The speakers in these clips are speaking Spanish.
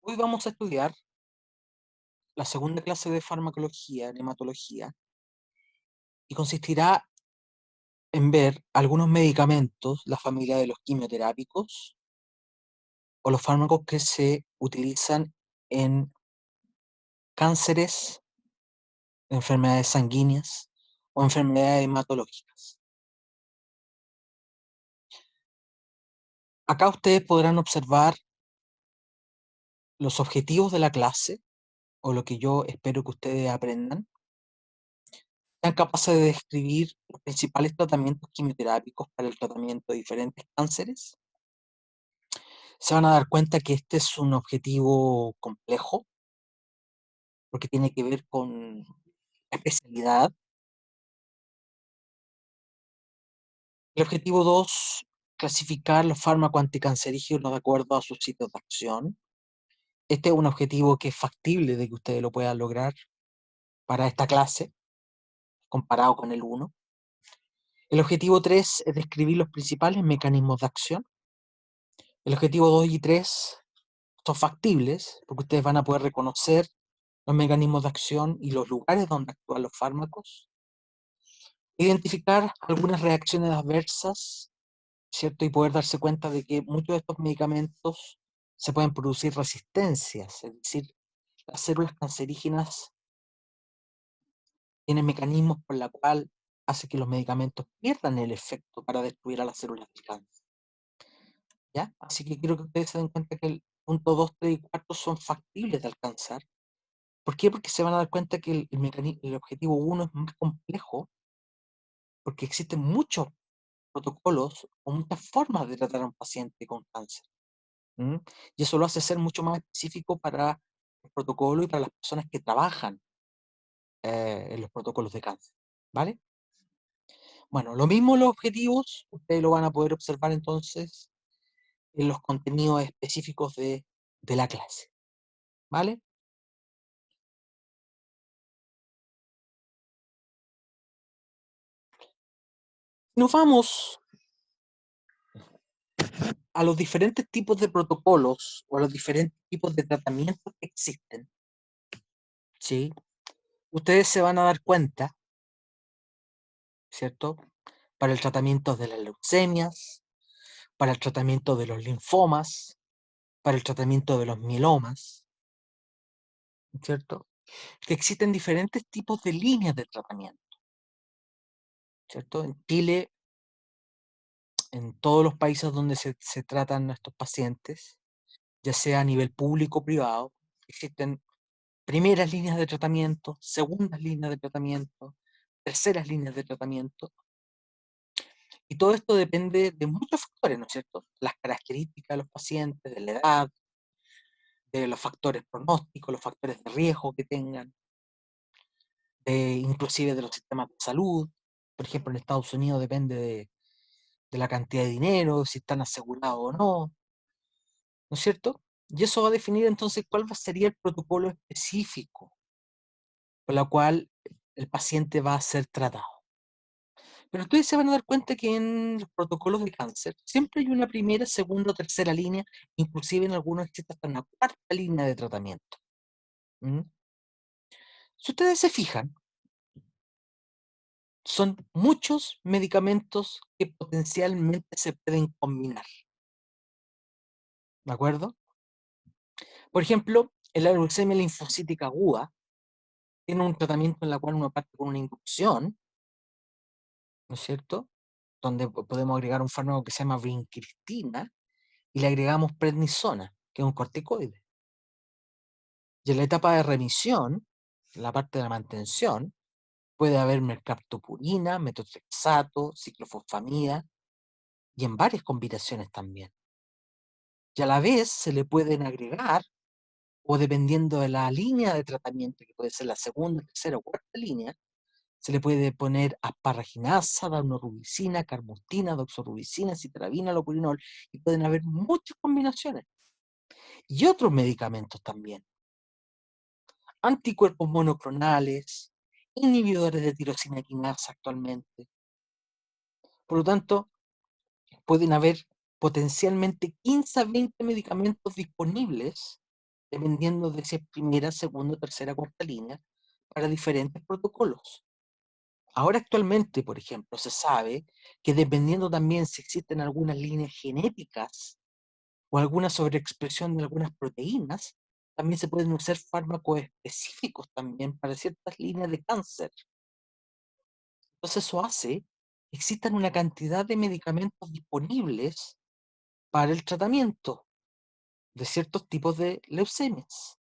Hoy vamos a estudiar la segunda clase de farmacología en hematología y consistirá en ver algunos medicamentos, la familia de los quimioterápicos o los fármacos que se utilizan en cánceres, enfermedades sanguíneas o enfermedades hematológicas. Acá ustedes podrán observar los objetivos de la clase o lo que yo espero que ustedes aprendan. Sean capaces de describir los principales tratamientos quimioterápicos para el tratamiento de diferentes cánceres. Se van a dar cuenta que este es un objetivo complejo, porque tiene que ver con especialidad. El objetivo 2, clasificar los fármacos anticancerígenos de acuerdo a sus sitios de acción. Este es un objetivo que es factible de que ustedes lo puedan lograr para esta clase, comparado con el 1. El objetivo 3 es describir los principales mecanismos de acción. El objetivo 2 y 3 son factibles, porque ustedes van a poder reconocer los mecanismos de acción y los lugares donde actúan los fármacos. Identificar algunas reacciones adversas, ¿cierto? Y poder darse cuenta de que muchos de estos medicamentos se pueden producir resistencias, es decir, las células cancerígenas tienen mecanismos por la cual hace que los medicamentos pierdan el efecto para destruir a las células del cáncer, ¿ya? Así que quiero que ustedes se den cuenta que el punto 2, 3 y 4 son factibles de alcanzar. ¿Por qué? Porque se van a dar cuenta que el objetivo 1 es más complejo, porque existen muchos protocolos o muchas formas de tratar a un paciente con cáncer. ¿Mm? Y eso lo hace ser mucho más específico para el protocolo y para las personas que trabajan en los protocolos de cáncer. ¿Vale? Bueno, lo mismo los objetivos, ustedes lo van a poder observar entonces en los contenidos específicos de la clase. ¿Vale? Nos vamos a los diferentes tipos de protocolos o a los diferentes tipos de tratamientos que existen. ¿Sí? Ustedes se van a dar cuenta, ¿cierto? Para el tratamiento de las leucemias, para el tratamiento de los linfomas, para el tratamiento de los mielomas, ¿cierto? Que existen diferentes tipos de líneas de tratamiento, ¿cierto? En Chile, en todos los países donde se tratan a estos pacientes, ya sea a nivel público o privado, existen primeras líneas de tratamiento, segundas líneas de tratamiento, terceras líneas de tratamiento, y todo esto depende de muchos factores, ¿no es cierto? Las características de los pacientes, de la edad, de los factores pronósticos, los factores de riesgo que tengan, inclusive de los sistemas de salud. Por ejemplo, en Estados Unidos depende de la cantidad de dinero, si están asegurados o no, ¿no es cierto? Y eso va a definir entonces cuál sería el protocolo específico por la cual el paciente va a ser tratado. Pero ustedes se van a dar cuenta que en los protocolos de cáncer siempre hay una primera, segunda o tercera línea, inclusive en algunos existe hasta una cuarta línea de tratamiento. ¿Mm? Si ustedes se fijan, son muchos medicamentos que potencialmente se pueden combinar, ¿de acuerdo? Por ejemplo, en la leucemia linfocítica aguda tiene un tratamiento en la cual uno parte con una inducción, ¿no es cierto? Donde podemos agregar un fármaco que se llama vincristina y le agregamos prednisona, que es un corticoide. Y en la etapa de remisión, la parte de la mantención, puede haber mercaptopurina, metotrexato, ciclofosfamida y en varias combinaciones también. Y a la vez se le pueden agregar, o dependiendo de la línea de tratamiento, que puede ser la segunda, tercera o cuarta línea, se le puede poner asparraginasa, daunorubicina, carmustina, doxorubicina, citrabina, lopurinol, y pueden haber muchas combinaciones. Y otros medicamentos también. Anticuerpos monoclonales, inhibidores de tirosina quinasa actualmente. Por lo tanto, pueden haber potencialmente 15 a 20 medicamentos disponibles dependiendo de si es primera, segunda, tercera, cuarta línea, para diferentes protocolos. Ahora actualmente, por ejemplo, se sabe que dependiendo también si existen algunas líneas genéticas o alguna sobreexpresión de algunas proteínas, también se pueden usar fármacos específicos también para ciertas líneas de cáncer. Entonces eso hace que existan una cantidad de medicamentos disponibles para el tratamiento de ciertos tipos de leucemias.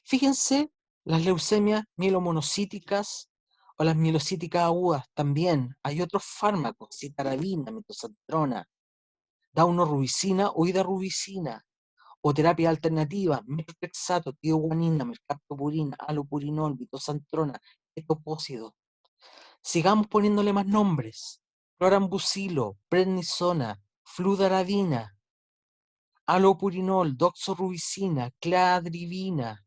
Fíjense, las leucemias mielomonocíticas o las mielocíticas agudas también. Hay otros fármacos, citarabina, metotrexato, daunorubicina o hidarubicina, o terapia alternativa, metotrexato, tioguanina, mercaptopurina, alopurinol, mitosantrona, etoposide. Sigamos poniéndole más nombres. Clorambucilo, prednisona, fludarabina, alopurinol, doxorubicina, cladribina.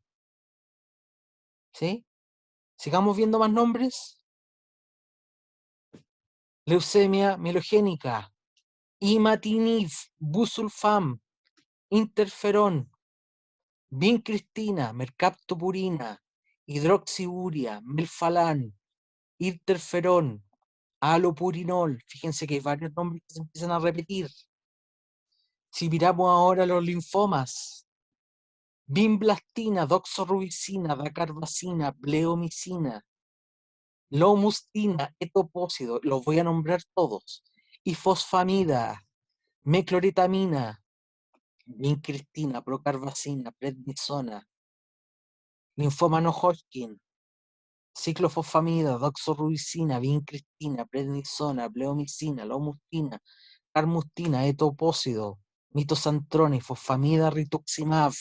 ¿Sí? Sigamos viendo más nombres. Leucemia mielogénica, imatinib, busulfam, interferón, vincristina, mercaptopurina, hidroxiuria, melfalán, interferón, alopurinol. Fíjense que hay varios nombres que se empiezan a repetir. Si miramos ahora los linfomas, vimblastina, doxorubicina, dacarbazina, bleomicina, lomustina, etopósido, los voy a nombrar todos, y fosfamida, mecloritamina, vincristina, procarbazina, prednisona, linfoma no Hodgkin, ciclofosfamida, doxorubicina, vincristina, prednisona, bleomicina, lomustina, carmustina, etopósido, mitosantrona y fosfamida, rituximab,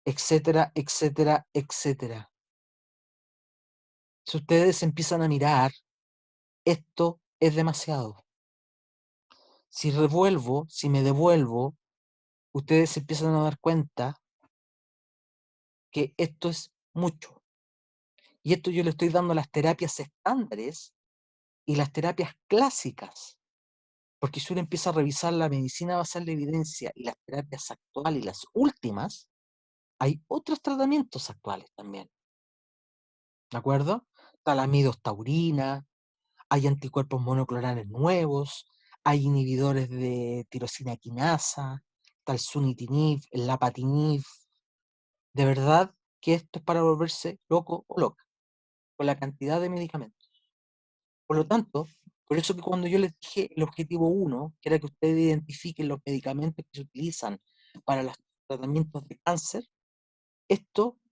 etcétera, etcétera, etcétera. Si ustedes empiezan a mirar, esto es demasiado. Si revuelvo, si me devuelvo, ustedes se empiezan a dar cuenta que esto es mucho. Y esto yo le estoy dando las terapias estándares y las terapias clásicas. Porque si uno empieza a revisar la medicina basal de evidencia y las terapias actuales y las últimas, hay otros tratamientos actuales también. ¿De acuerdo? Talamidos-taurina, hay anticuerpos monoclonales nuevos, hay inhibidores de tirosina quinasa, tal sunitinib, el lapatinib. De verdad que esto es para volverse loco o loca con la cantidad de medicamentos. Por lo tanto, por eso que cuando yo les dije el objetivo 1, que era que ustedes identifiquen los medicamentos que se utilizan para los tratamientos de cáncer,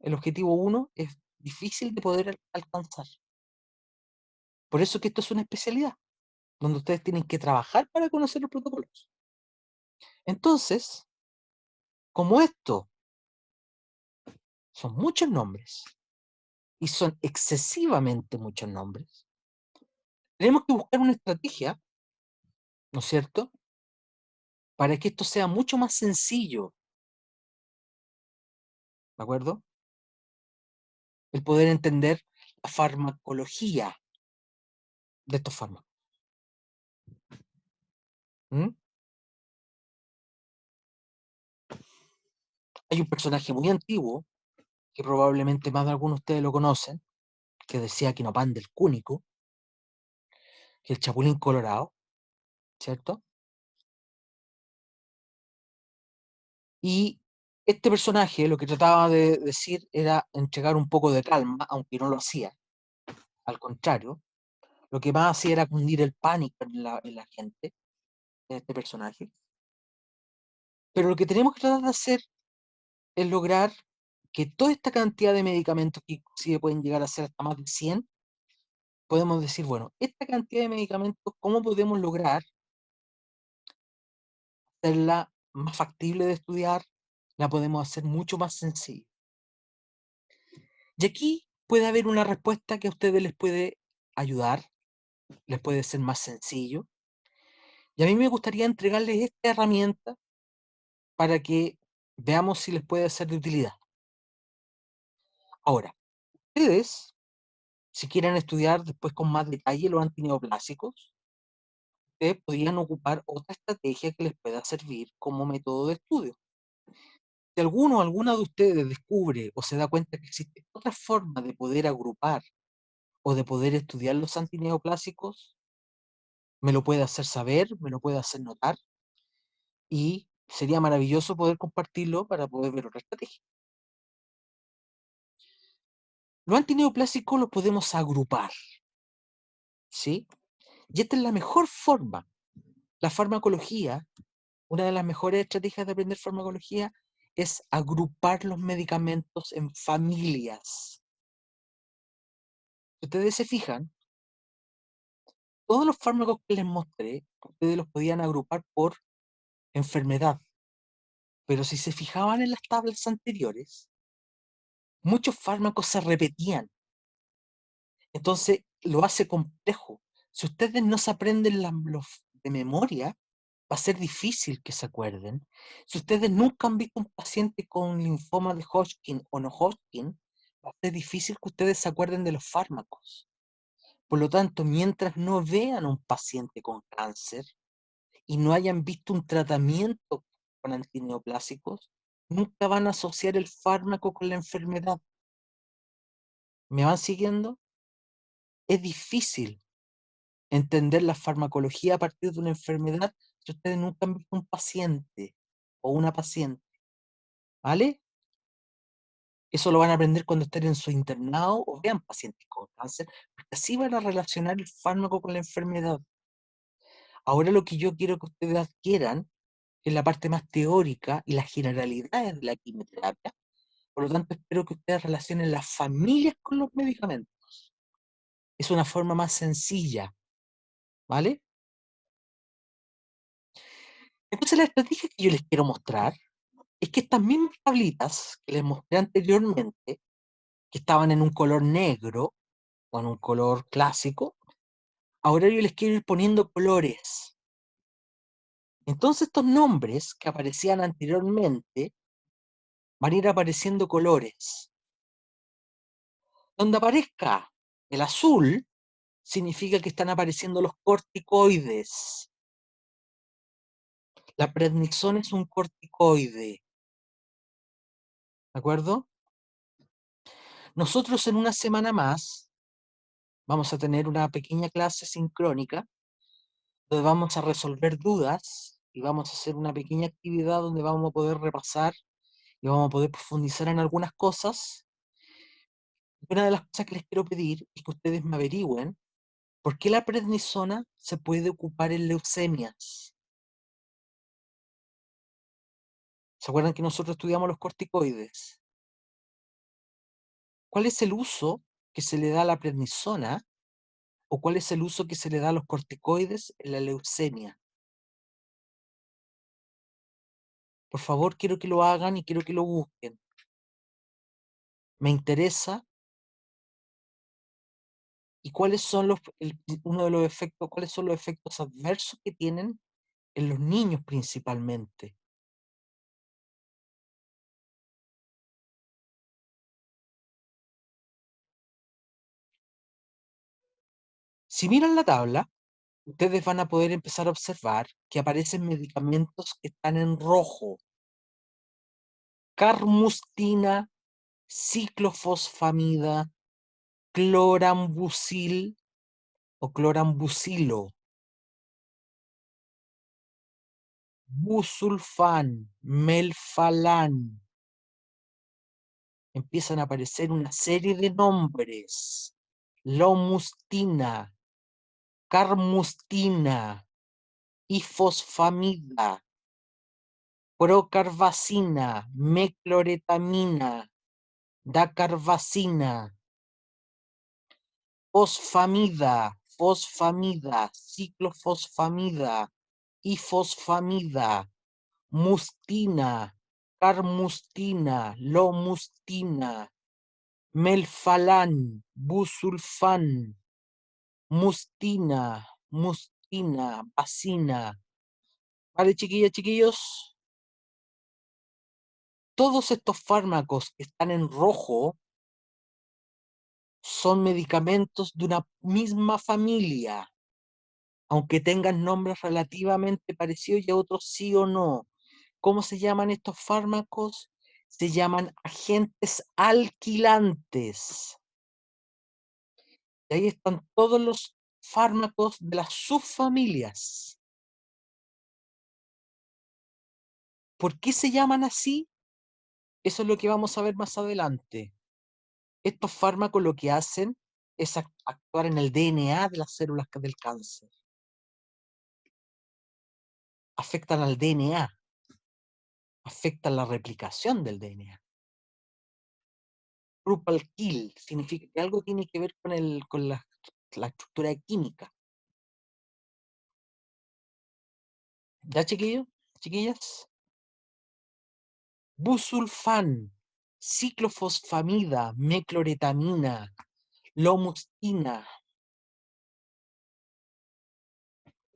el objetivo 1, es difícil de poder alcanzar. Por eso que esto es una especialidad, donde ustedes tienen que trabajar para conocer los protocolos. Entonces, como esto son muchos nombres, y son excesivamente muchos nombres, tenemos que buscar una estrategia, ¿no es cierto?, para que esto sea mucho más sencillo, ¿de acuerdo? El poder entender la farmacología de estos fármacos. ¿Mm? Hay un personaje muy antiguo, que probablemente más de algunos de ustedes lo conocen, que decía que no pan del cúnico, que el Chapulín Colorado, ¿cierto? Y este personaje lo que trataba de decir era entregar un poco de calma, aunque no lo hacía. Al contrario, lo que más hacía era cundir el pánico en la gente, en este personaje. Pero lo que tenemos que tratar de hacer es lograr que toda esta cantidad de medicamentos, que inclusive pueden llegar a ser hasta más de 100, podemos decir, bueno, esta cantidad de medicamentos, ¿cómo podemos lograr hacerla más factible de estudiar? La podemos hacer mucho más sencilla. Y aquí puede haber una respuesta que a ustedes les puede ayudar, les puede ser más sencillo. Y a mí me gustaría entregarles esta herramienta para que veamos si les puede ser de utilidad. Ahora, ustedes, si quieren estudiar después con más detalle los antineoplásicos, ustedes podrían ocupar otra estrategia que les pueda servir como método de estudio. Si alguno o alguna de ustedes descubre o se da cuenta que existe otra forma de poder agrupar o de poder estudiar los antineoplásicos, me lo puede hacer saber, me lo puede hacer notar, y sería maravilloso poder compartirlo para poder ver otra estrategia. Los antineoplásicos los podemos agrupar, ¿sí? Y esta es la mejor forma. La farmacología, una de las mejores estrategias de aprender farmacología es agrupar los medicamentos en familias. Si ustedes se fijan, todos los fármacos que les mostré, ustedes los podían agrupar por enfermedad. Pero si se fijaban en las tablas anteriores, muchos fármacos se repetían. Entonces lo hace complejo. Si ustedes no se aprenden los de memoria, va a ser difícil que se acuerden. Si ustedes nunca han visto un paciente con linfoma de Hodgkin o no Hodgkin, va a ser difícil que ustedes se acuerden de los fármacos. Por lo tanto, mientras no vean a un paciente con cáncer y no hayan visto un tratamiento con antineoplásicos, nunca van a asociar el fármaco con la enfermedad. ¿Me van siguiendo? Es difícil entender la farmacología a partir de una enfermedad si ustedes nunca han visto un paciente o una paciente, ¿vale? Eso lo van a aprender cuando estén en su internado o vean pacientes con cáncer, porque así van a relacionar el fármaco con la enfermedad. Ahora lo que yo quiero que ustedes adquieran es la parte más teórica y las generalidades de la quimioterapia. Por lo tanto, espero que ustedes relacionen las familias con los medicamentos. Es una forma más sencilla, ¿vale? Entonces la estrategia que yo les quiero mostrar es que estas mismas tablitas que les mostré anteriormente, que estaban en un color negro o en un color clásico, ahora yo les quiero ir poniendo colores. Entonces estos nombres que aparecían anteriormente van a ir apareciendo colores. Donde aparezca el azul, significa que están apareciendo los corticoides. La prednisona es un corticoide, ¿de acuerdo? Nosotros en una semana más vamos a tener una pequeña clase sincrónica donde vamos a resolver dudas y vamos a hacer una pequeña actividad donde vamos a poder repasar y vamos a poder profundizar en algunas cosas. Una de las cosas que les quiero pedir es que ustedes me averigüen por qué la prednisona se puede ocupar en leucemias. ¿Se acuerdan que nosotros estudiamos los corticoides? ¿Cuál es el uso que se le da a la prednisona o cuál es el uso que se le da a los corticoides en la leucemia? Por favor, quiero que lo hagan y quiero que lo busquen. Me interesa. ¿Y cuáles son uno de los efectos, cuáles son los efectos adversos que tienen en los niños principalmente? Si miran la tabla, ustedes van a poder empezar a observar que aparecen medicamentos que están en rojo. Carmustina, ciclofosfamida, clorambucil o clorambucilo, busulfán, melfalán. Empiezan a aparecer una serie de nombres. Lomustina, carmustina, ifosfamida, procarbacina, mecloretamina, dacarbacina, fosfamida, ciclofosfamida, ifosfamida, mustina, carmustina, lomustina, melfalán, busulfán, mustina, bacina. Vale, chiquillas, chiquillos, todos estos fármacos que están en rojo son medicamentos de una misma familia, aunque tengan nombres relativamente parecidos y a otros sí o no. ¿Cómo se llaman estos fármacos? se llaman agentes alquilantes. Y ahí están todos los fármacos de las subfamilias. ¿Por qué se llaman así? Eso es lo que vamos a ver más adelante. Estos fármacos lo que hacen es actuar en el DNA de las células del cáncer. Afectan al DNA, afectan la replicación del DNA. Rupal kill significa que algo tiene que ver con la estructura química. ¿Ya, chiquillos? ¿Chiquillas? Busulfán, ciclofosfamida, mecloretamina, lomustina.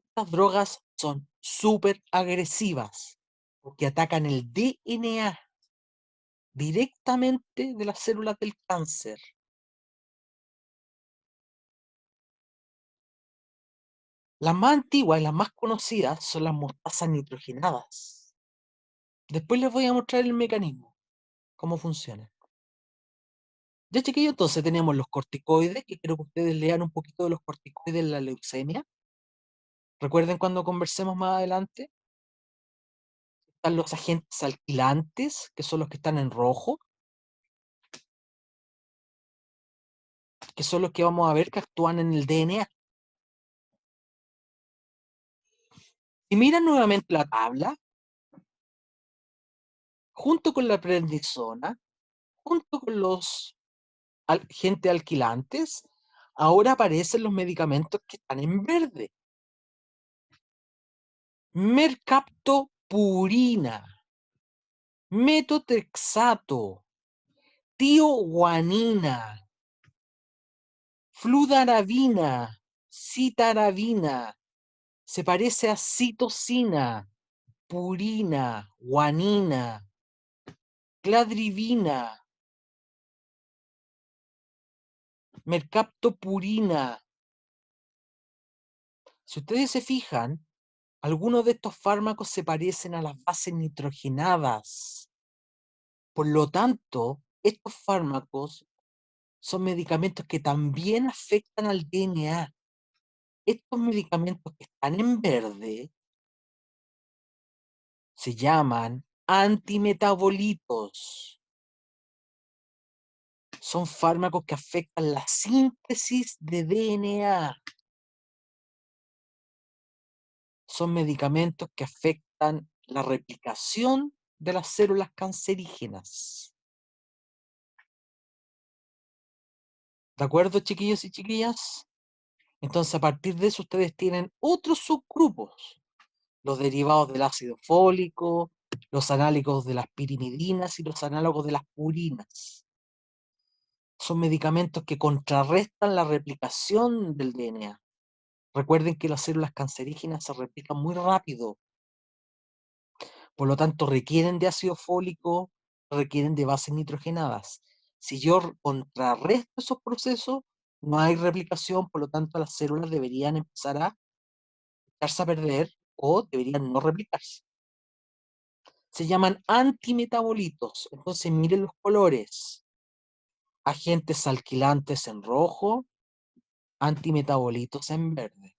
Estas drogas son súper agresivas porque atacan el DNA directamente de las células del cáncer. Las más antiguas y las más conocidas son las mostazas nitrogenadas. Después les voy a mostrar el mecanismo, cómo funciona. Ya, chiquillos, entonces tenemos los corticoides, que quiero que ustedes lean un poquito de los corticoides de la leucemia. Recuerden cuando conversemos más adelante. Están los agentes alquilantes, que son los que están en rojo, que son los que vamos a ver que actúan en el DNA. Si miran nuevamente la tabla, junto con la prednisona, junto con los agentes alquilantes, ahora aparecen los medicamentos que están en verde. Mercaptopurina, metotrexato, tioguanina, fludarabina, citarabina, se parece a citosina, purina, guanina, cladribina, mercaptopurina. Si ustedes se fijan, algunos de estos fármacos se parecen a las bases nitrogenadas. Por lo tanto, estos fármacos son medicamentos que también afectan al DNA. Estos medicamentos que están en verde se llaman antimetabolitos. Son fármacos que afectan la síntesis de DNA. Son medicamentos que afectan la replicación de las células cancerígenas. ¿De acuerdo, chiquillos y chiquillas? Entonces, a partir de eso, ustedes tienen otros subgrupos. Los derivados del ácido fólico, los análogos de las pirimidinas y los análogos de las purinas. Son medicamentos que contrarrestan la replicación del DNA. Recuerden que las células cancerígenas se replican muy rápido. Por lo tanto, requieren de ácido fólico, requieren de bases nitrogenadas. Si yo contrarresto esos procesos, no hay replicación, por lo tanto, las células deberían empezar a echarse a perder o deberían no replicarse. Se llaman antimetabolitos. Entonces, miren los colores. Agentes alquilantes en rojo, antimetabolitos en verde.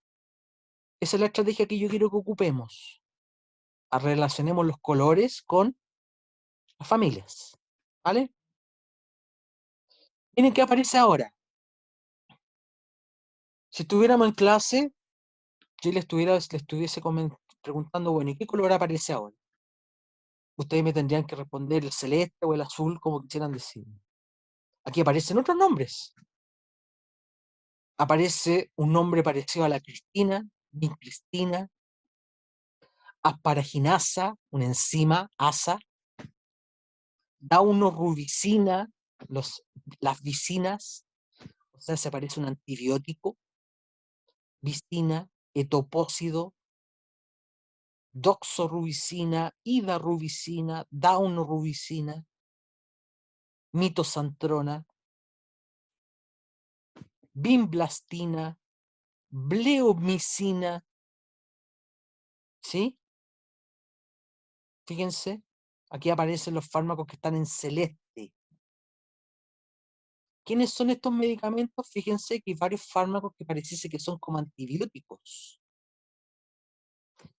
Esa es la estrategia que yo quiero que ocupemos. Relacionemos los colores con las familias. ¿Vale? Miren qué aparece ahora. Si estuviéramos en clase, yo le estuviese preguntando, bueno, ¿y qué color aparece ahora? Ustedes me tendrían que responder el celeste o el azul, como quisieran decir. Aquí aparecen otros nombres. Aparece un nombre parecido a la Cristina, vincristina, asparaginasa, una enzima, ASA, daunorubicina, las vicinas, o sea, se parece un antibiótico, vicina, etopósido, doxorubicina, idarubicina, daunorubicina, mitosantrona, bimblastina, bleomicina, ¿sí? Fíjense, Aquí aparecen los fármacos que están en celeste. ¿Quiénes son estos medicamentos? Fíjense que hay varios fármacos que pareciese que son como antibióticos.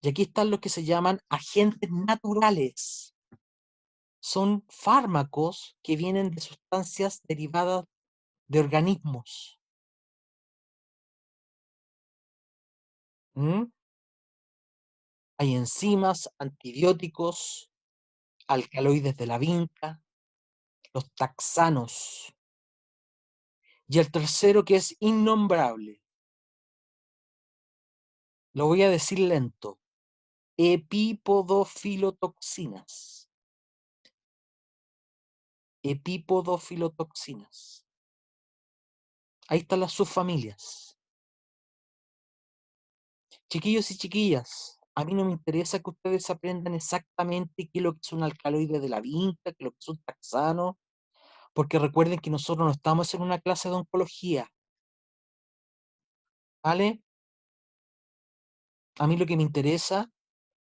Y aquí están los que se llaman agentes naturales. Son fármacos que vienen de sustancias derivadas de organismos. ¿Mm? Hay enzimas, antibióticos, alcaloides de la vinca, los taxanos. Y el tercero que es innombrable. Lo voy a decir lento. Epipodofilotoxinas. Epipodofilotoxinas. Ahí están las subfamilias. Chiquillos y chiquillas, a mí no me interesa que ustedes aprendan exactamente qué es lo que es un alcaloide de la vinca, qué es lo que es un taxano, porque recuerden que nosotros no estamos en una clase de oncología, ¿vale? A mí lo que me interesa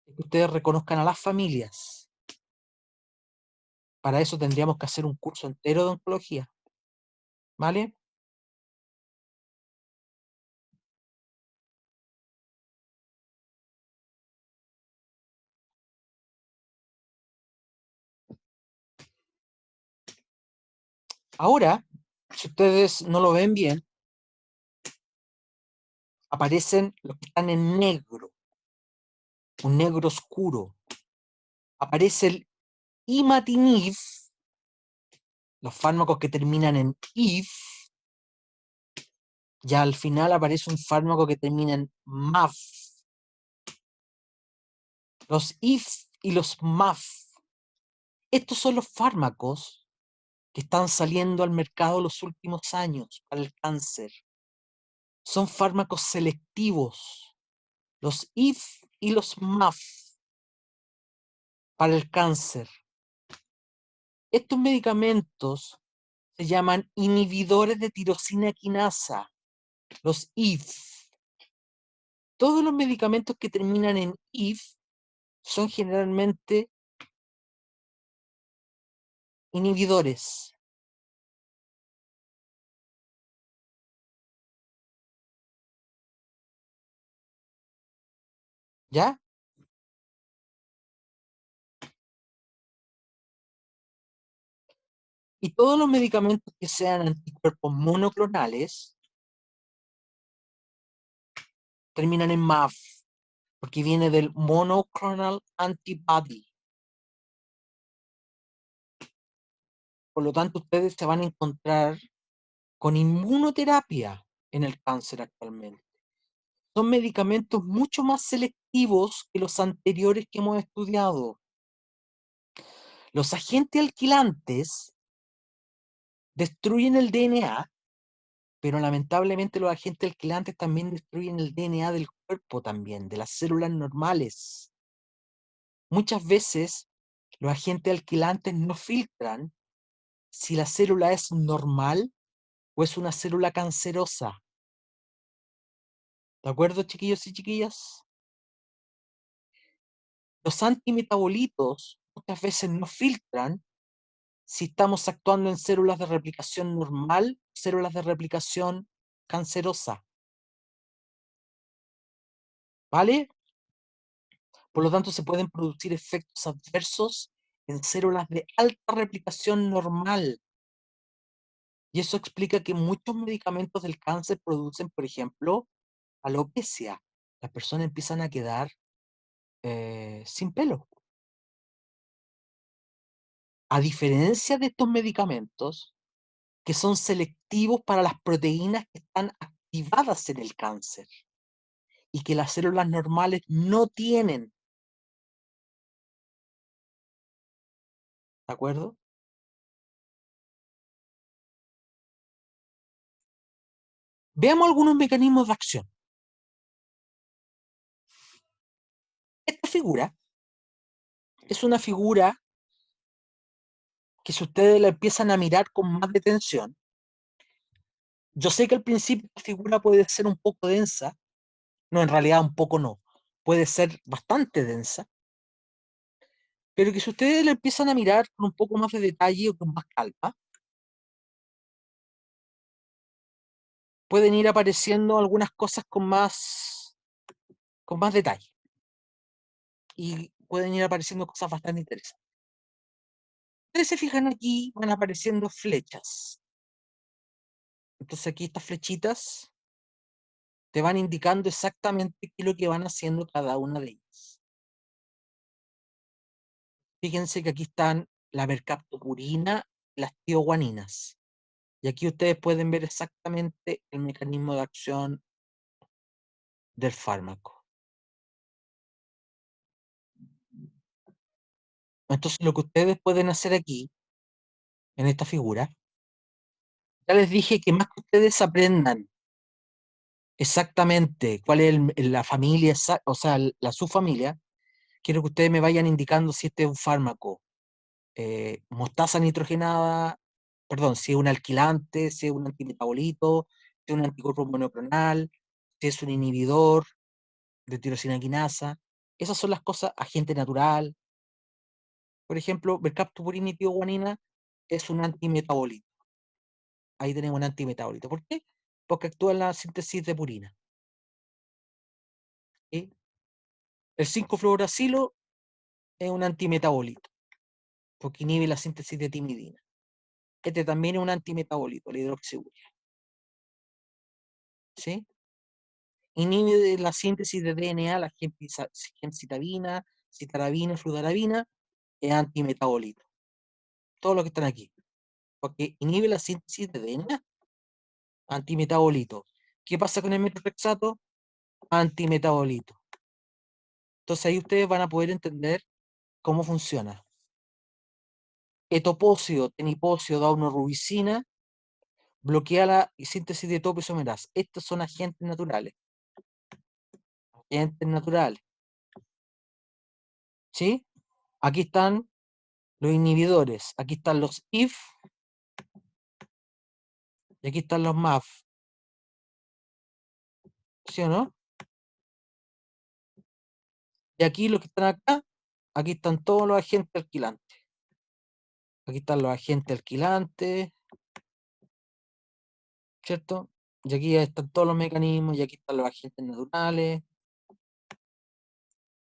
es que ustedes reconozcan a las familias. Para eso tendríamos que hacer un curso entero de oncología, ¿vale? Ahora, si ustedes no lo ven bien, aparecen los que están en negro, un negro oscuro. Aparece el imatinib, los fármacos que terminan en if, ya al final aparece un fármaco que termina en MAF. Los if y los MAF. Estos son los fármacos que están saliendo al mercado los últimos años para el cáncer. Son fármacos selectivos. Los if y los MAF para el cáncer. Estos medicamentos se llaman inhibidores de tirosina quinasa, los IF. Todos los medicamentos que terminan en IF son generalmente inhibidores. ¿Ya? Y todos los medicamentos que sean anticuerpos monoclonales terminan en MAF, porque viene del monoclonal antibody. Por lo tanto, ustedes se van a encontrar con inmunoterapia en el cáncer actualmente. Son medicamentos mucho más selectivos que los anteriores que hemos estudiado. Los agentes alquilantes destruyen el DNA, pero lamentablemente los agentes alquilantes también destruyen el DNA del cuerpo también, de las células normales. Muchas veces los agentes alquilantes no filtran si la célula es normal o es una célula cancerosa. ¿De acuerdo, chiquillos y chiquillas? Los antimetabolitos muchas veces no filtran si estamos actuando en células de replicación normal, células de replicación cancerosa. ¿Vale? Por lo tanto, se pueden producir efectos adversos en células de alta replicación normal. Y eso explica que muchos medicamentos del cáncer producen, por ejemplo, alopecia. Las personas empiezan a quedar sin pelo. A diferencia de estos medicamentos que son selectivos para las proteínas que están activadas en el cáncer y que las células normales no tienen. ¿De acuerdo? Veamos algunos mecanismos de acción. Esta figura es una figura que si ustedes la empiezan a mirar con más detención, yo sé que al principio la figura puede ser un poco densa, no, en realidad un poco no, puede ser bastante densa, Pero que si ustedes lo empiezan a mirar con un poco más de detalle o con más calma, pueden ir apareciendo algunas cosas con más detalle. Y pueden ir apareciendo cosas bastante interesantes. Ustedes se fijan aquí, van apareciendo flechas. Entonces aquí estas flechitas te van indicando exactamente qué es lo que van haciendo cada una de ellas. Fíjense que aquí están la mercaptopurina y las tioguaninas. Y aquí ustedes pueden ver exactamente el mecanismo de acción del fármaco. Entonces lo que ustedes pueden hacer aquí, en esta figura, ya les dije que más que ustedes aprendan exactamente cuál es la familia, o sea, la subfamilia, quiero que ustedes me vayan indicando si este es un fármaco mostaza nitrogenada, perdón, si es un alquilante, si es un antimetabolito, si es un anticuerpo monoclonal, si es un inhibidor de tirosina quinasa. Esas son las cosas, agente natural. Por ejemplo, mercaptopurina y tioguanina es un antimetabolito. Ahí tenemos un antimetabolito. ¿Por qué? Porque actúa en la síntesis de purina. ¿Sí? El 5-fluoracilo es un antimetabolito, porque inhibe la síntesis de timidina. Este también es un antimetabolito, la hidroxiurea. ¿Sí? Inhibe la síntesis de DNA, la gemcitabina, citarabina, fludarabina, es antimetabolito. Todo lo que están aquí. Porque inhibe la síntesis de DNA, antimetabolito. ¿Qué pasa con el metrorexato? Antimetabolito. Entonces ahí ustedes van a poder entender cómo funciona. Etopósito, tenipósito, daunorubicina, bloquea la síntesis de topoisomerasa. Estos son agentes naturales. Agentes naturales. ¿Sí? Aquí están los inhibidores. Aquí están los IF y aquí están los MAF. ¿Sí o no? Y aquí los que están acá, aquí están todos los agentes alquilantes. Aquí están los agentes alquilantes, ¿cierto? Y aquí están todos los mecanismos, y aquí están los agentes naturales,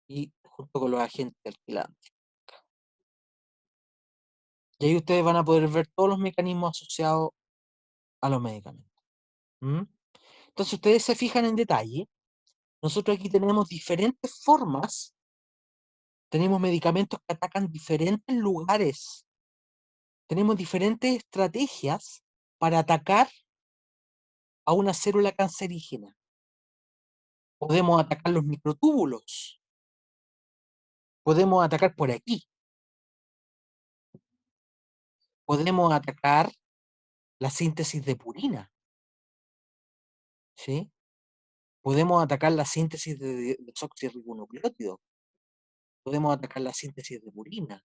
y junto con los agentes alquilantes. Y ahí ustedes van a poder ver todos los mecanismos asociados a los medicamentos. ¿Mm? Entonces ustedes se fijan en detalle, nosotros aquí tenemos diferentes formas, tenemos medicamentos que atacan diferentes lugares, tenemos diferentes estrategias para atacar a una célula cancerígena. Podemos atacar los microtúbulos, podemos atacar por aquí, podemos atacar la síntesis de purina, ¿sí? Podemos atacar la síntesis de desoxirribonucleótido, podemos atacar la síntesis de purina,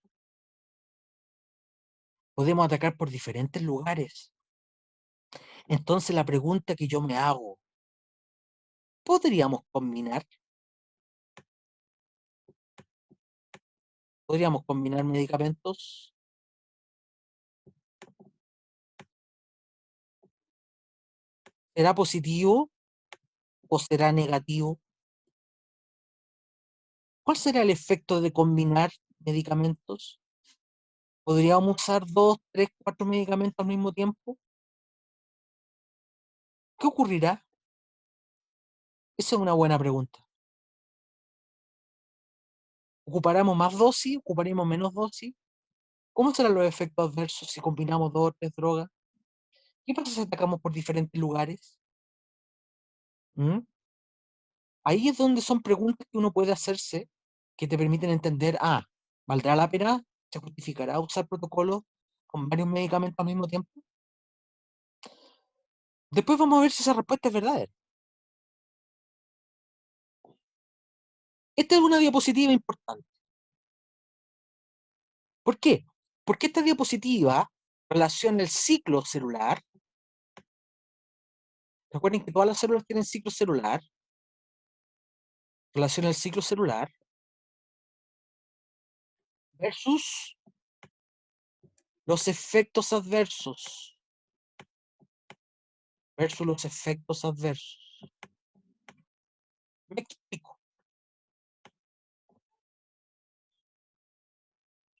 podemos atacar por diferentes lugares. Entonces la pregunta que yo me hago, ¿podríamos combinar? ¿Podríamos combinar medicamentos? ¿Será positivo o será negativo? ¿Cuál será el efecto de combinar medicamentos? ¿Podríamos usar 2, 3, 4 medicamentos al mismo tiempo? ¿Qué ocurrirá? Esa es una buena pregunta. ¿Ocuparemos más dosis? ¿Ocuparemos menos dosis? ¿Cómo serán los efectos adversos si combinamos 2 o 3 drogas? ¿Qué pasa si atacamos por diferentes lugares? ¿Mm? Ahí es donde son preguntas que uno puede hacerse que te permiten entender, ¿valdrá la pena? ¿Se justificará usar protocolos con varios medicamentos al mismo tiempo? Después vamos a ver si esa respuesta es verdadera. Esta es una diapositiva importante. ¿Por qué? Porque esta diapositiva relaciona el ciclo celular. Recuerden que todas las células tienen ciclo celular. Relaciona el ciclo celular versus los efectos adversos. Versus los efectos adversos. Me explico.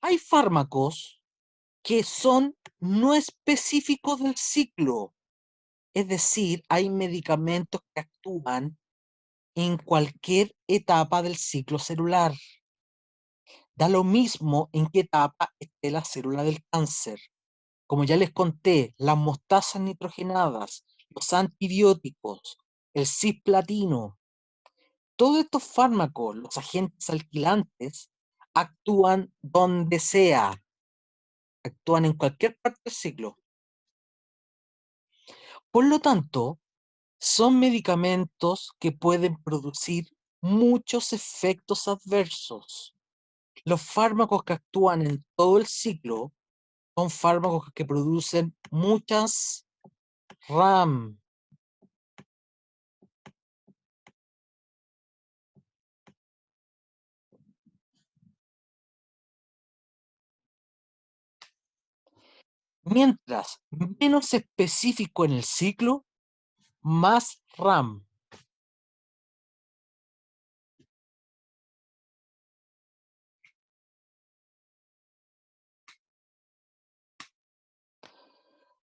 Hay fármacos que son no específicos del ciclo. Es decir, hay medicamentos que actúan en cualquier etapa del ciclo celular. Da lo mismo en qué etapa esté la célula del cáncer. Como ya les conté, las mostazas nitrogenadas, los antibióticos, el cisplatino, todos estos fármacos, los agentes alquilantes, actúan donde sea, actúan en cualquier parte del ciclo. Por lo tanto, son medicamentos que pueden producir muchos efectos adversos. Los fármacos que actúan en todo el ciclo son fármacos que producen muchas RAM. Mientras menos específico en el ciclo, más RAM.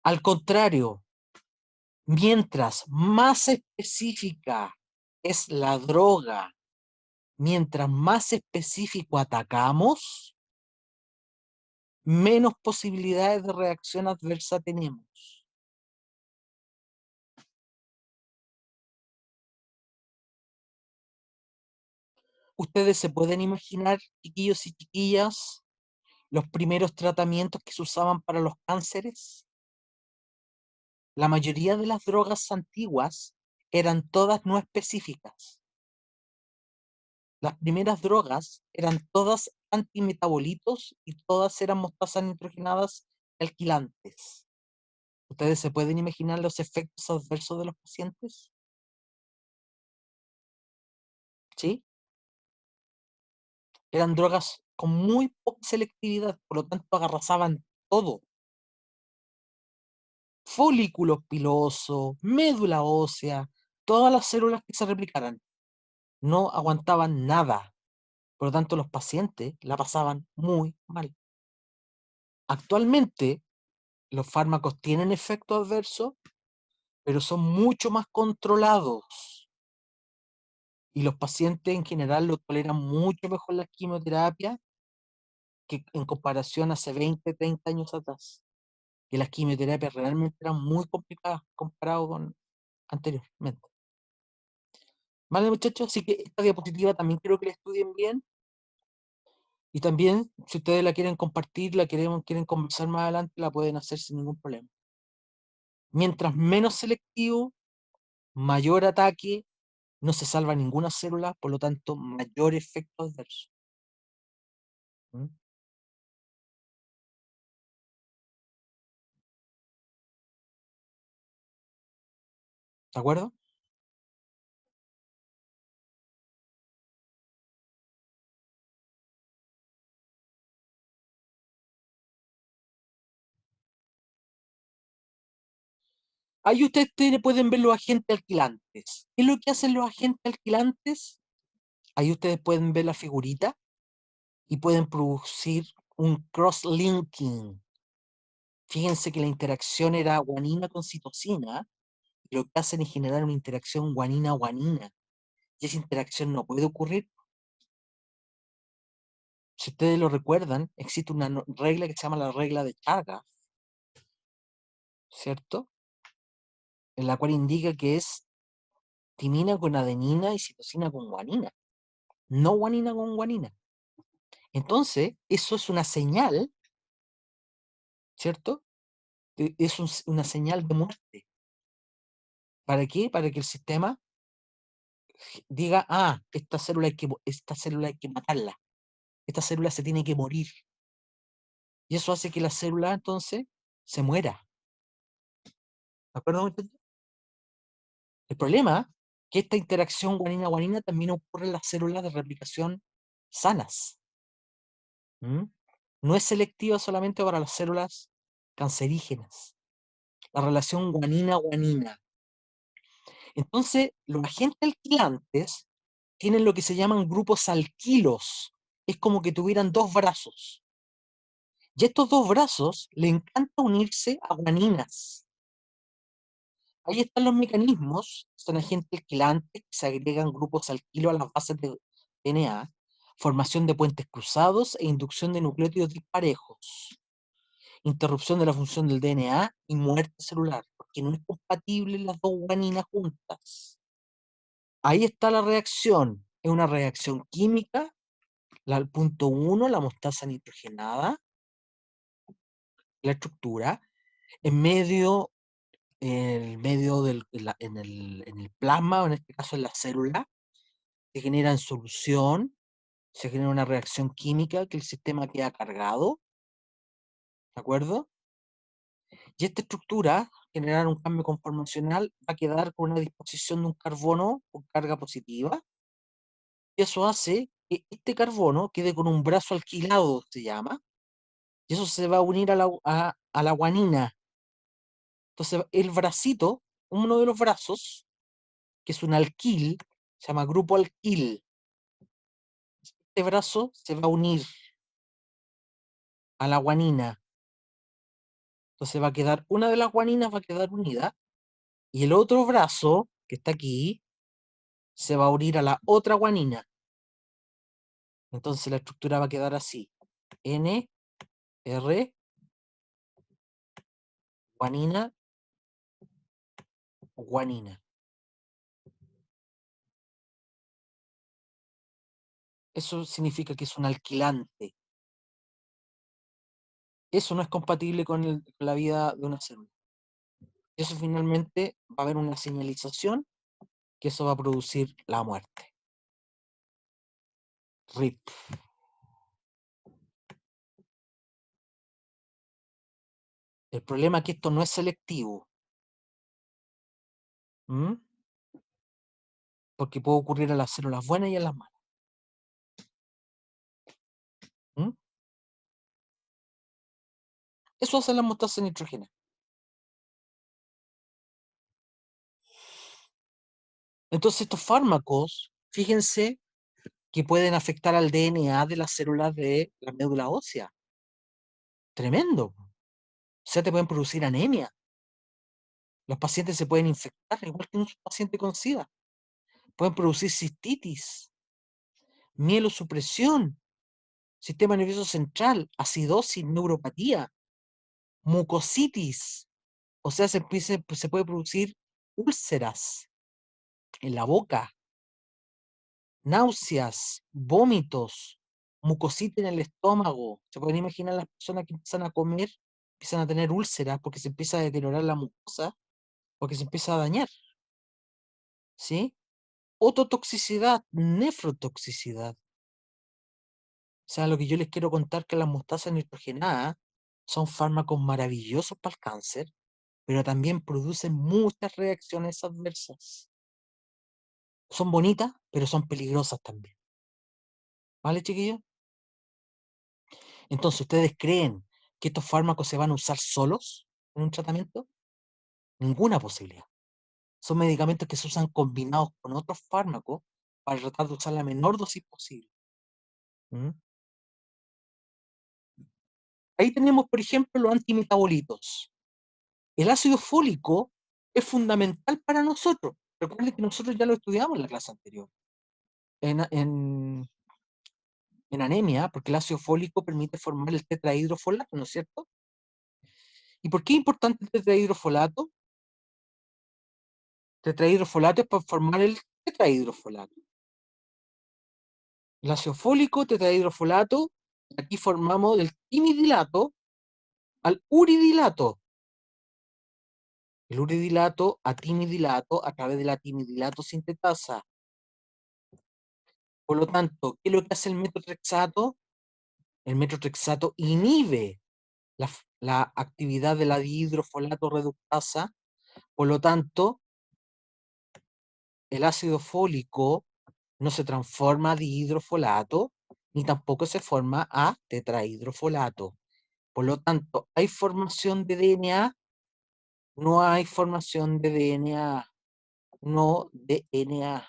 Al contrario, mientras más específica es la droga, mientras más específico atacamos, menos posibilidades de reacción adversa tenemos. Ustedes se pueden imaginar, chiquillos y chiquillas, los primeros tratamientos que se usaban para los cánceres. La mayoría de las drogas antiguas eran todas no específicas. Las primeras drogas eran todas antimetabolitos y todas eran mostazas nitrogenadas alquilantes. ¿Ustedes se pueden imaginar los efectos adversos de los pacientes? ¿Sí? Eran drogas con muy poca selectividad, por lo tanto agarrazaban todo. Folículos pilosos, médula ósea, todas las células que se replicaran. No aguantaban nada. Por lo tanto, los pacientes la pasaban muy mal. Actualmente, los fármacos tienen efectos adversos, pero son mucho más controlados. Y los pacientes en general lo toleran mucho mejor la quimioterapia que en comparación hace 20, 30 años atrás. Que las quimioterapias realmente eran muy complicadas comparado con anteriormente. Vale, muchachos, así que esta diapositiva también quiero que la estudien bien. Y también, si ustedes la quieren compartir, quieren conversar más adelante, la pueden hacer sin ningún problema. Mientras menos selectivo, mayor ataque, no se salva ninguna célula, por lo tanto, mayor efecto adverso. ¿Mm? ¿De acuerdo? Ahí ustedes pueden ver los agentes alquilantes. ¿Qué es lo que hacen los agentes alquilantes? Ahí ustedes pueden ver la figurita y pueden producir un cross-linking. Fíjense que la interacción era guanina con citosina, y lo que hacen es generar una interacción guanina-guanina. Y esa interacción no puede ocurrir. Si ustedes lo recuerdan, existe una regla que se llama la regla de Chagas, ¿cierto? En la cual indica que es timina con adenina y citosina con guanina, no guanina con guanina. Entonces, eso es una señal, ¿cierto? Es una señal de muerte. ¿Para qué? Para que el sistema diga, esta célula hay que matarla, esta célula se tiene que morir. Y eso hace que la célula entonces se muera. ¿De acuerdo? El problema es que esta interacción guanina-guanina también ocurre en las células de replicación sanas. ¿Mm? No es selectiva solamente para las células cancerígenas. La relación guanina-guanina. Entonces, los agentes alquilantes tienen lo que se llaman grupos alquilos. Es como que tuvieran dos brazos. Y estos dos brazos le encanta unirse a guaninas. Ahí están los mecanismos, son agentes alquilantes que se agregan grupos alquilo a las bases de DNA, formación de puentes cruzados e inducción de nucleótidos disparejos, interrupción de la función del DNA y muerte celular, porque no es compatible las dos guaninas juntas. Ahí está la reacción, es una reacción química, el punto 1, la mostaza nitrogenada, la estructura, en medio en el plasma, o en este caso en la célula, se genera en solución, se genera una reacción química que el sistema queda cargado, ¿de acuerdo? Y esta estructura, generar un cambio conformacional, va a quedar con una disposición de un carbono con carga positiva, y eso hace que este carbono quede con un brazo alquilado, se llama, y eso se va a unir a la guanina. Entonces, el bracito, uno de los brazos, que es un alquil, se llama grupo alquil. Este brazo se va a unir a la guanina. Entonces va a quedar, una de las guaninas va a quedar unida, y el otro brazo, que está aquí, se va a unir a la otra guanina. Entonces la estructura va a quedar así. N, R, guanina, guanina. Eso significa que es un alquilante. Eso no es compatible con la vida de una célula. Eso finalmente va a haber una señalización que eso va a producir la muerte. RIP. El problema es que esto no es selectivo. ¿Mm? Porque puede ocurrir en las células buenas y en las malas. ¿Mm? Eso hace la mostaza nitrógena. Entonces estos fármacos, fíjense que pueden afectar al DNA de las células de la médula ósea. Tremendo. O sea, te pueden producir anemia. Los pacientes se pueden infectar, igual que un paciente con SIDA. Pueden producir cistitis, mielosupresión, sistema nervioso central, acidosis, neuropatía, mucositis. O sea, se puede producir úlceras en la boca, náuseas, vómitos, mucositis en el estómago. ¿Se pueden imaginar las personas que empiezan a comer, empiezan a tener úlceras porque se empieza a deteriorar la mucosa, porque se empieza a dañar? ¿Sí? Ototoxicidad, nefrotoxicidad. O sea, lo que yo les quiero contar que las mostazas nitrogenadas son fármacos maravillosos para el cáncer, pero también producen muchas reacciones adversas. Son bonitas, pero son peligrosas también. ¿Vale, chiquillos? Entonces, ¿ustedes creen que estos fármacos se van a usar solos en un tratamiento? Ninguna posibilidad. Son medicamentos que se usan combinados con otros fármacos para tratar de usar la menor dosis posible. ¿Mm? Ahí tenemos, por ejemplo, los antimetabolitos. El ácido fólico es fundamental para nosotros. Recuerden que nosotros ya lo estudiamos en la clase anterior, en, en, en anemia, porque el ácido fólico permite formar el tetrahidrofolato, ¿no es cierto? ¿Y por qué es importante el tetrahidrofolato? Tetrahidrofolato es para formar el tetrahidrofolato. El ácido fólico, tetrahidrofolato, aquí formamos del timidilato al uridilato. El uridilato a timidilato a través de la timidilato sintetasa. Por lo tanto, ¿qué es lo que hace el metotrexato? El metotrexato inhibe la actividad de la dihidrofolato reductasa, por lo tanto, el ácido fólico no se transforma a dihidrofolato ni tampoco se forma a tetrahidrofolato. Por lo tanto, ¿hay formación de DNA? No hay formación de DNA, no DNA.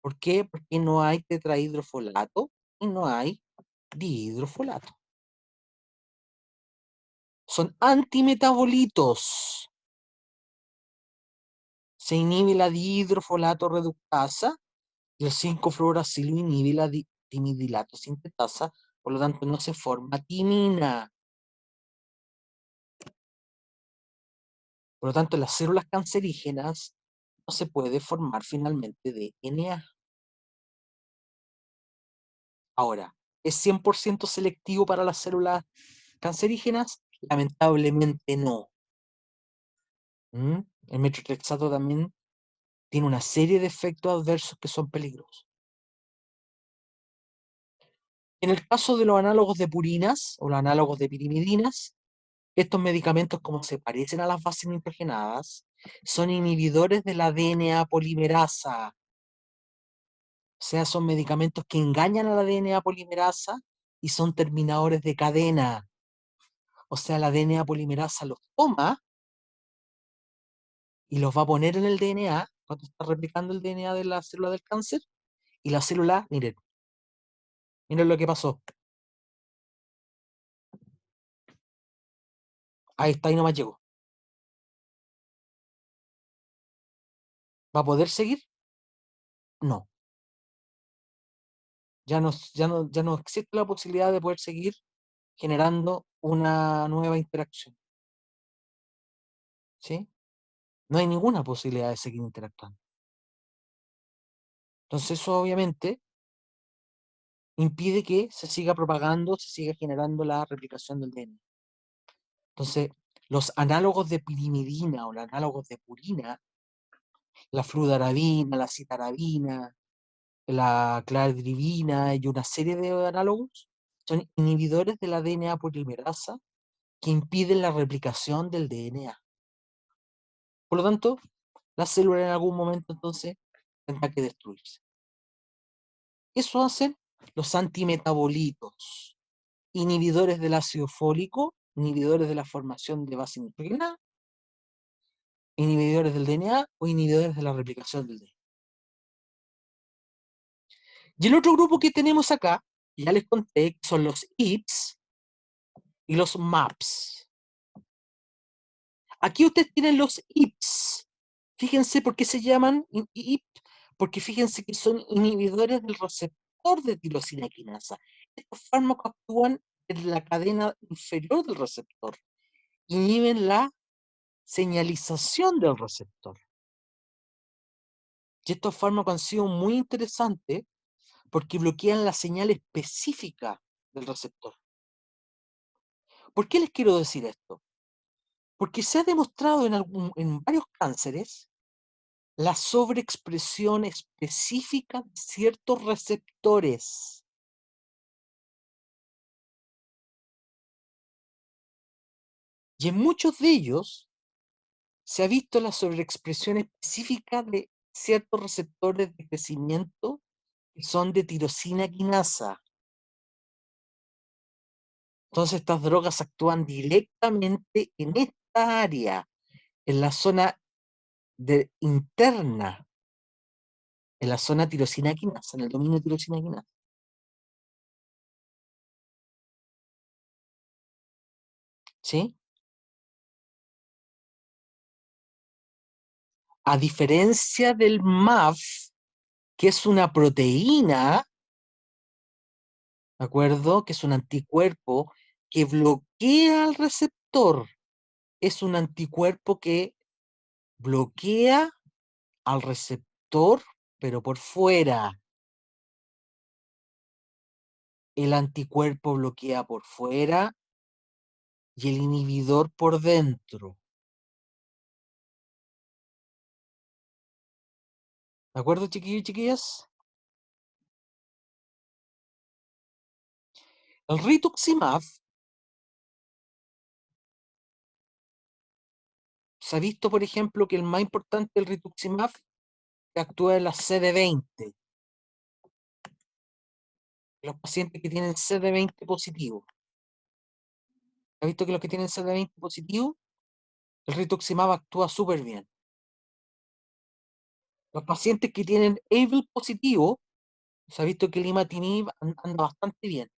¿Por qué? Porque no hay tetrahidrofolato y no hay dihidrofolato. Son antimetabolitos. Se inhibe la dihidrofolato reductasa y el 5-fluoracilo inhibe la timidilato sintetasa, por lo tanto no se forma timina. Por lo tanto, en las células cancerígenas no se puede formar finalmente DNA. Ahora, ¿es 100% selectivo para las células cancerígenas? Lamentablemente no. El metotrexato también tiene una serie de efectos adversos que son peligrosos. En el caso de los análogos de purinas o los análogos de pirimidinas, estos medicamentos, como se parecen a las bases nitrogenadas, son inhibidores de la DNA polimerasa. O sea, son medicamentos que engañan a la DNA polimerasa y son terminadores de cadena. O sea, la DNA polimerasa los toma y los va a poner en el DNA cuando está replicando el DNA de la célula del cáncer. Y la célula, miren lo que pasó. Ahí está, ahí nomás llegó. ¿Va a poder seguir? No. Ya no existe la posibilidad de poder seguir generando una nueva interacción. ¿Sí? No hay ninguna posibilidad de seguir interactuando. Entonces, eso obviamente impide que se siga propagando, se siga generando la replicación del DNA. Entonces, los análogos de pirimidina o los análogos de purina, la fludarabina, la citarabina, la cladribina y una serie de análogos, son inhibidores de la DNA polimerasa que impiden la replicación del DNA. Por lo tanto, la célula en algún momento entonces tendrá que destruirse. Eso hacen los antimetabolitos, inhibidores del ácido fólico, inhibidores de la formación de base nitrogenada, inhibidores del DNA o inhibidores de la replicación del DNA. Y el otro grupo que tenemos acá, ya les conté, son los IPS y los MAPS. Aquí ustedes tienen los IPS. Fíjense por qué se llaman IP, porque fíjense que son inhibidores del receptor de tirosina quinasa. Estos fármacos actúan en la cadena inferior del receptor, inhiben la señalización del receptor. Y estos fármacos han sido muy interesantes porque bloquean la señal específica del receptor. ¿Por qué les quiero decir esto? Porque se ha demostrado en varios cánceres la sobreexpresión específica de ciertos receptores. Y en muchos de ellos se ha visto la sobreexpresión específica de ciertos receptores de crecimiento que son de tirosina quinasa. Entonces estas drogas actúan directamente en esta área, en la zona interna, en la zona tirosina quinasa, en el dominio de tirosina quinasa. ¿Sí? A diferencia del MAF, que es una proteína, ¿de acuerdo? Que es un anticuerpo que bloquea al receptor. Es un anticuerpo que bloquea al receptor, pero por fuera. El anticuerpo bloquea por fuera y el inhibidor por dentro. ¿De acuerdo, chiquillos y chiquillas? El rituximab se ha visto, por ejemplo, que el más importante del rituximab que actúa en la CD20. los pacientes que tienen CD20 positivo. ¿Ha visto que los que tienen CD20 positivo, el rituximab actúa súper bien? Los pacientes que tienen ABL positivo, se ha visto que el imatinib anda bastante bien.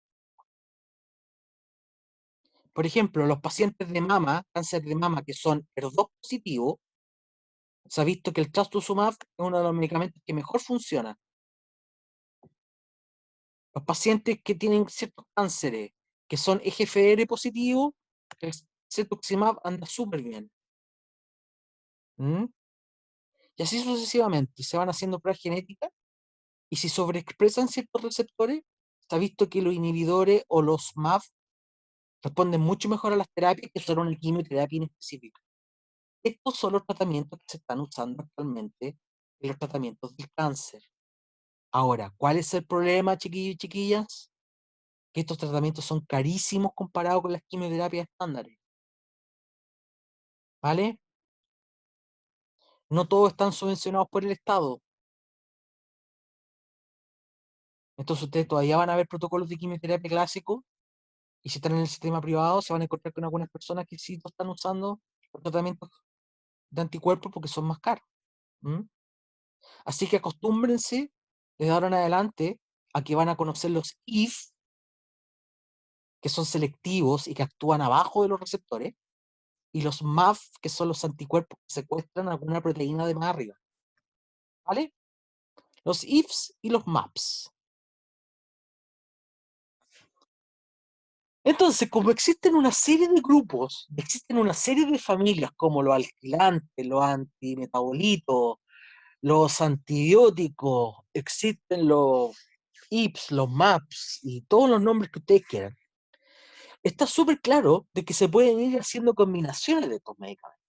Por ejemplo, los pacientes de mama, cáncer de mama, que son HER2 positivos, se ha visto que el trastuzumab es uno de los medicamentos que mejor funciona. Los pacientes que tienen ciertos cánceres, que son EGFR positivos, el cetuximab anda súper bien. ¿Mm? Y así sucesivamente, se van haciendo pruebas genéticas, y si sobreexpresan ciertos receptores, se ha visto que los inhibidores o los MAF responden mucho mejor a las terapias que solo una quimioterapia en específico. Estos son los tratamientos que se están usando actualmente en los tratamientos del cáncer. Ahora, ¿cuál es el problema, chiquillos y chiquillas? Que estos tratamientos son carísimos comparados con las quimioterapias estándares, ¿vale? No todos están subvencionados por el Estado. Entonces ustedes todavía van a ver protocolos de quimioterapia clásicos, y si están en el sistema privado se van a encontrar con algunas personas que sí lo están usando los tratamientos de anticuerpos porque son más caros. ¿Mm? Así que acostúmbrense desde ahora en adelante a que van a conocer los IF, que son selectivos y que actúan abajo de los receptores, y los MAF, que son los anticuerpos que secuestran alguna proteína de más arriba. ¿Vale? Los IFs y los MAPs. Entonces, como existen una serie de grupos, existen una serie de familias como los alquilantes, los antimetabolitos, los antibióticos, existen los IPS, los MAPS y todos los nombres que ustedes quieran. Está súper claro de que se pueden ir haciendo combinaciones de estos medicamentos.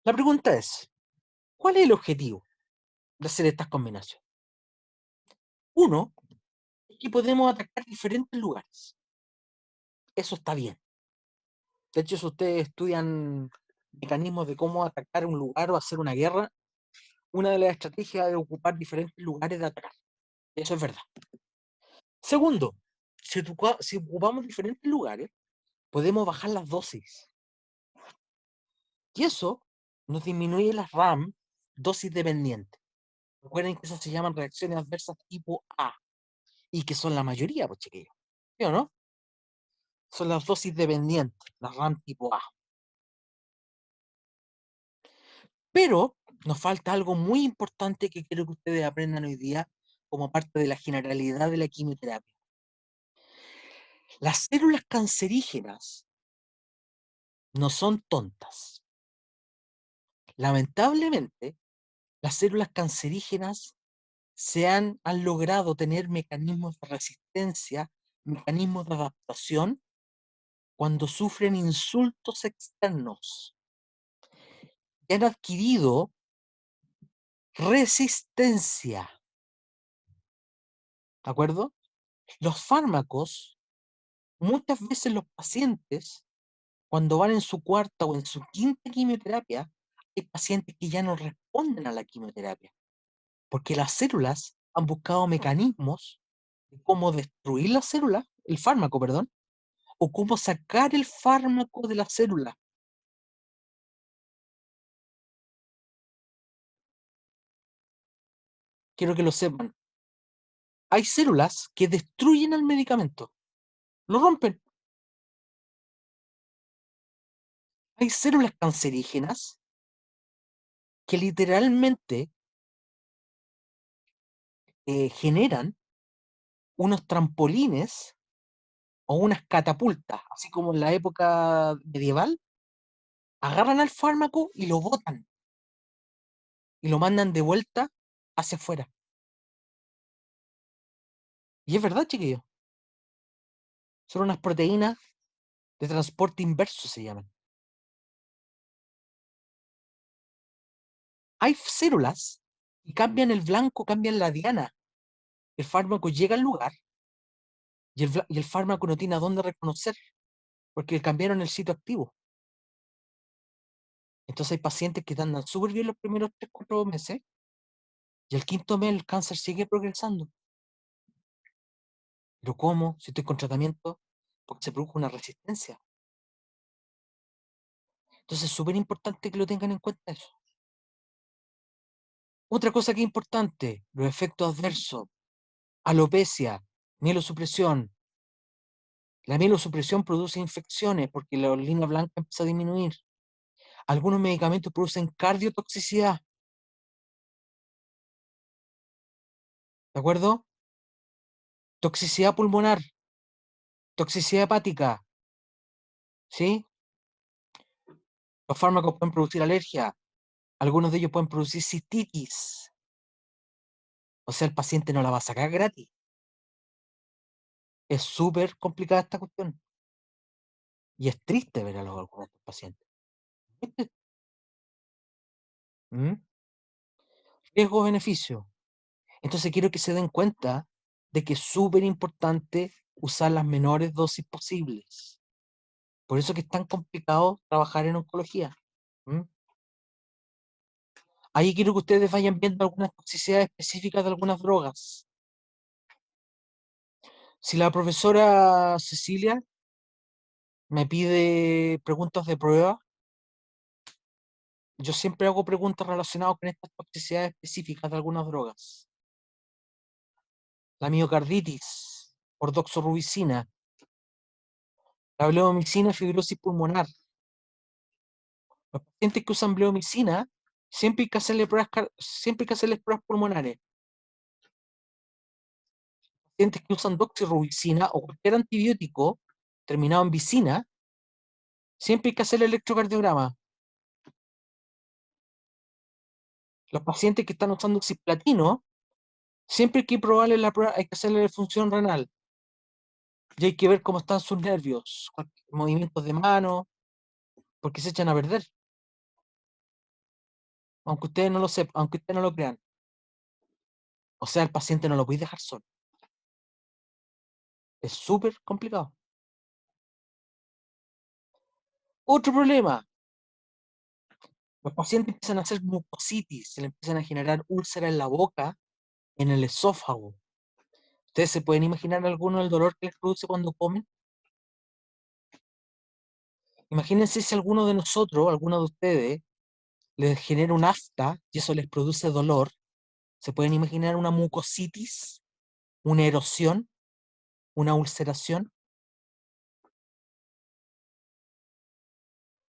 La pregunta es, ¿cuál es el objetivo de hacer estas combinaciones? Uno, es que podemos atacar diferentes lugares. Eso está bien. De hecho, si ustedes estudian mecanismos de cómo atacar un lugar o hacer una guerra, una de las estrategias es ocupar diferentes lugares de atacar. Eso es verdad. Segundo, si ocupamos diferentes lugares, podemos bajar las dosis. Y eso nos disminuye las RAM dosis dependientes. Recuerden que esas se llaman reacciones adversas tipo A, y que son la mayoría, pues chiquillos. ¿Sí o no? Son las dosis dependientes, las RAM tipo A. Pero nos falta algo muy importante que quiero que ustedes aprendan hoy día como parte de la generalidad de la quimioterapia. Las células cancerígenas no son tontas. Lamentablemente, las células cancerígenas han logrado tener mecanismos de resistencia, mecanismos de adaptación cuando sufren insultos externos y han adquirido resistencia. ¿De acuerdo? Los fármacos, muchas veces los pacientes, cuando van en su cuarta o en su quinta quimioterapia, hay pacientes que ya no responden a la quimioterapia, porque las células han buscado mecanismos de cómo destruir la célula, el fármaco, perdón, o cómo sacar el fármaco de la célula. Quiero que lo sepan. Hay células que destruyen al medicamento, lo rompen. Hay células cancerígenas que literalmente generan unos trampolines o unas catapultas, así como en la época medieval, agarran al fármaco y lo botan y lo mandan de vuelta hacia afuera. Y es verdad, chiquillos, son unas proteínas de transporte inverso, se llaman. Hay células que cambian el blanco, cambian la diana. El fármaco llega al lugar y el fármaco no tiene a dónde reconocer porque cambiaron el sitio activo. Entonces hay pacientes que andan súper bien los primeros 3 4 meses Y al quinto mes el cáncer sigue progresando. ¿Pero cómo? Si estoy con tratamiento, porque se produjo una resistencia. Entonces es súper importante que lo tengan en cuenta eso. Otra cosa que es importante, los efectos adversos, alopecia, mielosupresión. La mielosupresión produce infecciones porque la línea blanca empieza a disminuir. Algunos medicamentos producen cardiotoxicidad, ¿de acuerdo? Toxicidad pulmonar, toxicidad hepática, ¿sí? Los fármacos pueden producir alergia, algunos de ellos pueden producir cistitis, o sea, el paciente no la va a sacar gratis. Es súper complicada esta cuestión. Y es triste ver a algunos de estos pacientes. ¿Mm? Riesgo-beneficio. Entonces quiero que se den cuenta de que es súper importante usar las menores dosis posibles. Por eso que es tan complicado trabajar en oncología. ¿Mm? Ahí quiero que ustedes vayan viendo algunas toxicidades específicas de algunas drogas. Si la profesora Cecilia me pide preguntas de prueba, yo siempre hago preguntas relacionadas con estas toxicidades específicas de algunas drogas. La miocarditis por doxorubicina, la bleomicina, fibrosis pulmonar. Los pacientes que usan bleomicina, siempre hay que hacerle pruebas, siempre hay que hacerles pruebas pulmonares. Pacientes que usan doxorubicina o cualquier antibiótico terminado en vicina, siempre hay que hacer el electrocardiograma. Los pacientes que están usando cisplatino, siempre hay que probarle la prueba, hay que hacerle la función renal. Y hay que ver cómo están sus nervios, movimientos de mano, porque se echan a perder. Aunque ustedes no lo sepan, aunque ustedes no lo crean. O sea, el paciente no lo puede dejar solo. Es súper complicado. Otro problema. Los pacientes empiezan a hacer mucositis, se le empiezan a generar úlceras en la boca, en el esófago. ¿Ustedes se pueden imaginar alguno del dolor que les produce cuando comen? Imagínense si alguno de nosotros, alguno de ustedes, les genera un afta y eso les produce dolor. ¿Se pueden imaginar una mucositis, una erosión, una ulceración?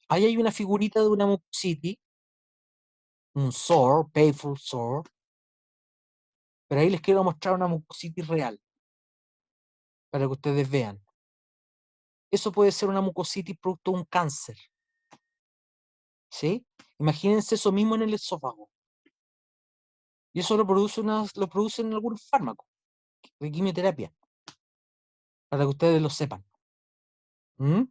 Ahí hay una figurita de una mucositis, un sore, painful sore, pero ahí les quiero mostrar una mucositis real, para que ustedes vean. Eso puede ser una mucositis producto de un cáncer, ¿sí? Imagínense eso mismo en el esófago. Y eso lo producen algunos fármacos de quimioterapia, para que ustedes lo sepan. ¿Mm?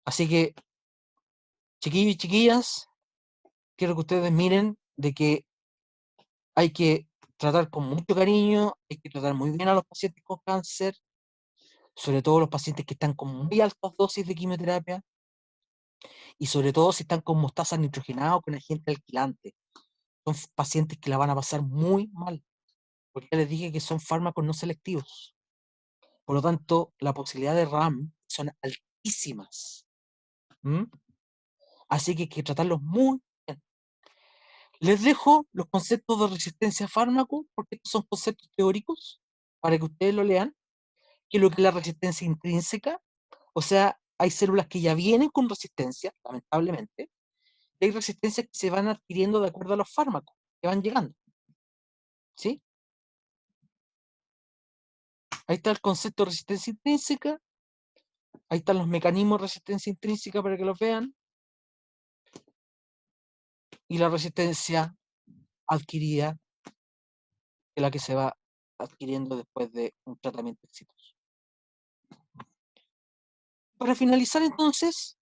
Así que, chiquillos y chiquillas, quiero que ustedes miren de que hay que tratar con mucho cariño, hay que tratar muy bien a los pacientes con cáncer, sobre todo los pacientes que están con muy altas dosis de quimioterapia, y sobre todo si están con mostaza nitrogenada o con agente alquilante. Son pacientes que la van a pasar muy mal, porque ya les dije que son fármacos no selectivos. Por lo tanto, la posibilidad de RAM son altísimas. ¿Mm? Así que hay que tratarlos muy bien. Les dejo los conceptos de resistencia a fármaco, porque estos son conceptos teóricos, para que ustedes lo lean, que es lo que es la resistencia intrínseca. O sea, hay células que ya vienen con resistencia, lamentablemente, y hay resistencias que se van adquiriendo de acuerdo a los fármacos que van llegando. ¿Sí? Ahí está el concepto de resistencia intrínseca, ahí están los mecanismos de resistencia intrínseca para que los vean, y la resistencia adquirida, que es la que se va adquiriendo después de un tratamiento exitoso. Para finalizar entonces,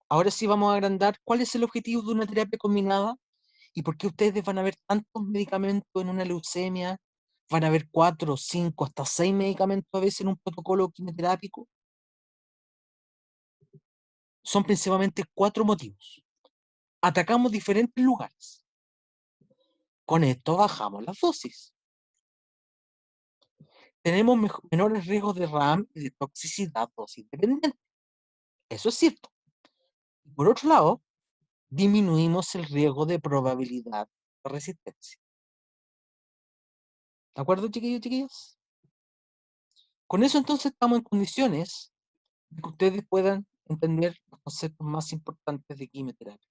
ahora sí vamos a agrandar cuál es el objetivo de una terapia combinada y por qué ustedes van a ver tantos medicamentos en una leucemia, van a ver 4, 5, hasta 6 medicamentos a veces en un protocolo quimioterápico. Son principalmente 4 motivos. atacamos diferentes lugares. Con esto bajamos las dosis. Tenemos menores riesgos de RAM y de toxicidad dosis dependiente. Eso es cierto. Por otro lado, disminuimos el riesgo de probabilidad de resistencia. ¿De acuerdo, chiquillos y chiquillas? Con eso entonces estamos en condiciones de que ustedes puedan entender los conceptos más importantes de quimioterapia.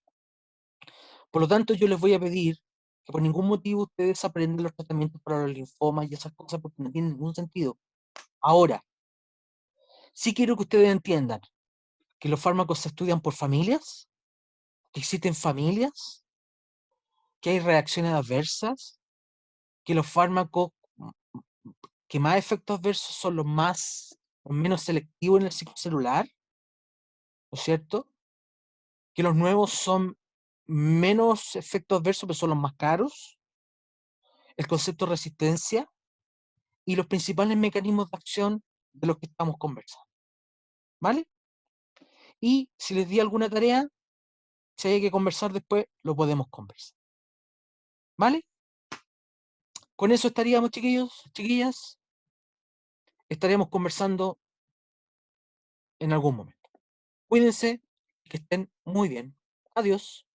Por lo tanto, yo les voy a pedir que por ningún motivo ustedes aprendan los tratamientos para los linfomas y esas cosas porque no tienen ningún sentido. Ahora, sí quiero que ustedes entiendan que los fármacos se estudian por familias, que existen familias, que hay reacciones adversas, que los fármacos que más efectos adversos son los menos selectivos en el ciclo celular, ¿no es cierto? Que los nuevos son menos efectos adversos, pero son los más caros, el concepto de resistencia y los principales mecanismos de acción de los que estamos conversando, ¿vale? Y si les di alguna tarea, si hay que conversar después, lo podemos conversar, ¿vale? Con eso estaríamos, chiquillos, chiquillas, estaríamos conversando en algún momento. Cuídense, que estén muy bien. Adiós.